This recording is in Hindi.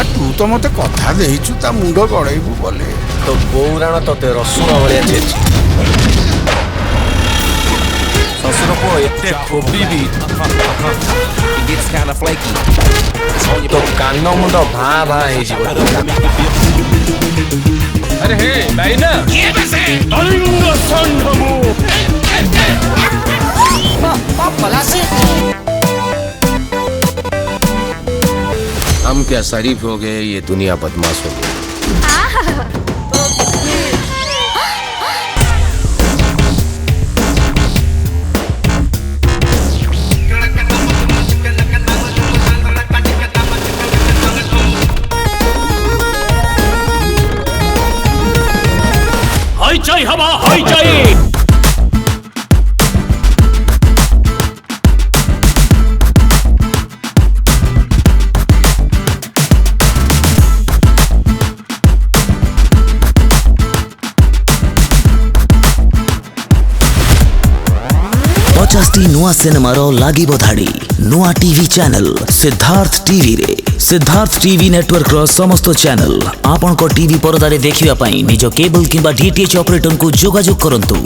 तू तो मत कथा देचु ता मुंड गड़ेबू बोले तो बौराण तोते रसुण भाया छेची ससुर पुओ एते खोबी भी तो कान मुंड भा भा अरे हे लाइना हम क्या शरीफ हो गए, ये दुनिया बदमाश हो गई। हाई चाई हवा हाई चाई पचासटी नुआ सिनेमार लागिबो धाड़ी नुआ टीवी चैनल सिद्धार्थ टीवी रे सिद्धार्थ टीवी नेटवर्क रो समस्त चैनल आपण को टीवी परदा रे देखिबा पई निज केबल किंबा डीटीएच ऑपरेटर को जोगाजोग करंतु।